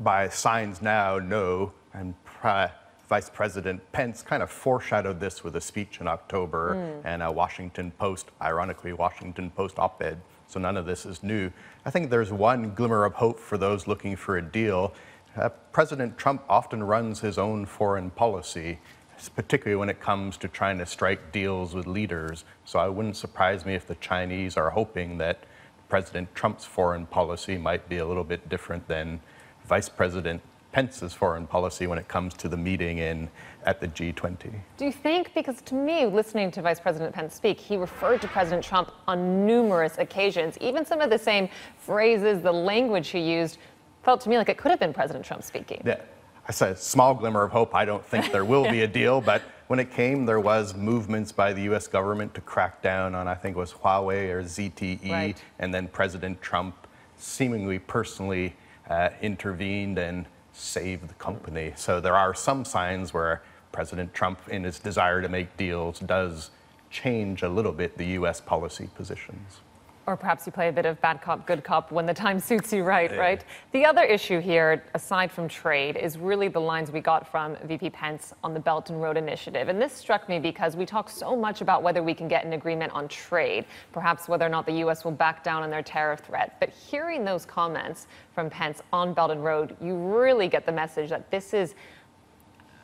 by signs now, no. And Vice President Pence kind of foreshadowed this with a speech in October and a Washington Post, ironically, Washington Post op-ed. So none of this is new. I think there's one glimmer of hope for those looking for a deal. President Trump often runs his own foreign policy, particularly when it comes to trying to strike deals with leaders. So it wouldn't surprise me if the Chinese are hoping that President Trump's foreign policy might be a little bit different than Vice President Pence's foreign policy when it comes to the meeting at the G20. Do you think, because to me, listening to Vice President Pence speak, he referred to President Trump on numerous occasions. Even some of the same phrases, the language he used, felt to me like it could have been President Trump speaking. Yeah, I said small glimmer of hope. I don't think there will be a deal, but when it came, there was movements by the U.S. government to crack down on, I think it was Huawei or ZTE, right. And then President Trump seemingly personally intervened and saved the company. So there are some signs where President Trump, in his desire to make deals, does change a little bit the U.S. policy positions. Or perhaps you play a bit of bad cop, good cop when the time suits you right? The other issue here, aside from trade, is really the lines we got from VP Pence on the Belt and Road Initiative. And this struck me because we talk so much about whether we can get an agreement on trade, perhaps whether or not the U.S. will back down on their tariff threat. But hearing those comments from Pence on Belt and Road, you really get the message that this is,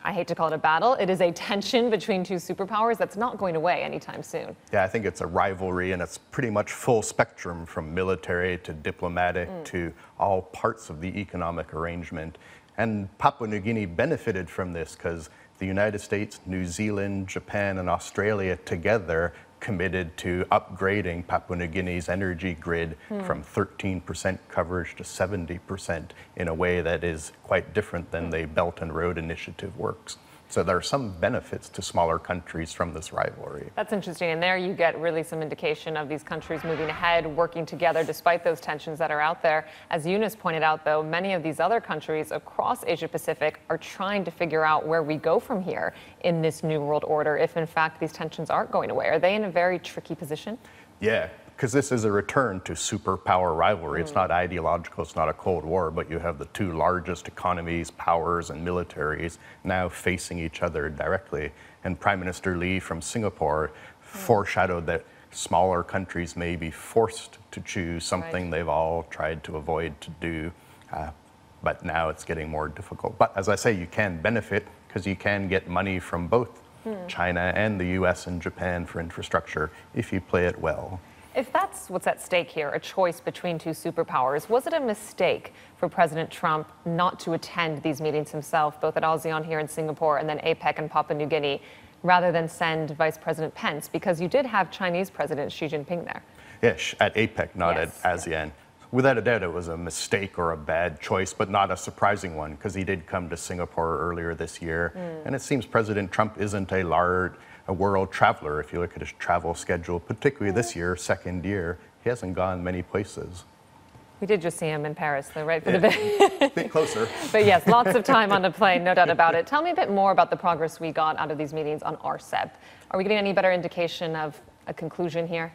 I hate to call it a battle, it is a tension between two superpowers that's not going away anytime soon. Yeah, I think it's a rivalry, and it's pretty much full spectrum from military to diplomatic to all parts of the economic arrangement. And Papua New Guinea benefited from this because the United States, New Zealand, Japan, and Australia together committed to upgrading Papua New Guinea's energy grid from 13% coverage to 70% in a way that is quite different than the Belt and Road Initiative works. So there are some benefits to smaller countries from this rivalry. That's interesting. And there you get really some indication of these countries moving ahead, working together despite those tensions that are out there. As Eunice pointed out, though, many of these other countries across Asia Pacific are trying to figure out where we go from here in this new world order, if in fact these tensions aren't going away. Are they in a very tricky position? Yeah, because this is a return to superpower rivalry. It's not ideological, it's not a Cold War, but you have the two largest economies, powers, and militaries now facing each other directly. And Prime Minister Lee from Singapore foreshadowed that smaller countries may be forced to choose something they've all tried to avoid to do. But now it's getting more difficult. But as I say, you can benefit because you can get money from both China and the US and Japan for infrastructure if you play it well. If that's what's at stake here, a choice between two superpowers, was it a mistake for President Trump not to attend these meetings himself, both at ASEAN here in Singapore and then APEC in Papua New Guinea, rather than send Vice President Pence? Because you did have Chinese President Xi Jinping there. Yes, at APEC, not at ASEAN. Without a doubt, it was a mistake or a bad choice, but not a surprising one, because he did come to Singapore earlier this year. And it seems President Trump isn't a world traveler. If you look at his travel schedule, particularly this year, second year, he hasn't gone many places. We did just see him in Paris, though, right? For the bit. Bit closer. But yes, lots of time on the plane, no doubt about it. Tell me a bit more about the progress we got out of these meetings on RCEP. Are we getting any better indication of a conclusion here?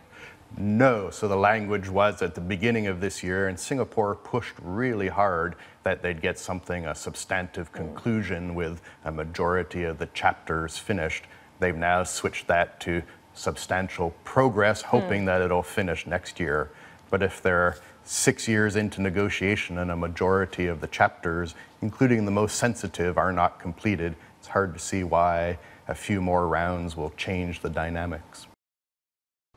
No. So the language was at the beginning of this year, and Singapore pushed really hard that they'd get something, a substantive conclusion with a majority of the chapters finished. They've now switched that to substantial progress, hoping that it'll finish next year. But if they're 6 years into negotiation and a majority of the chapters, including the most sensitive, are not completed, it's hard to see why a few more rounds will change the dynamics.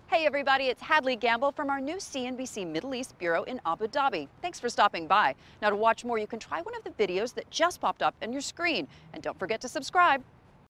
Hey everybody, it's Hadley Gamble from our new CNBC Middle East Bureau in Abu Dhabi. Thanks for stopping by. Now to watch more, you can try one of the videos that just popped up on your screen. And don't forget to subscribe.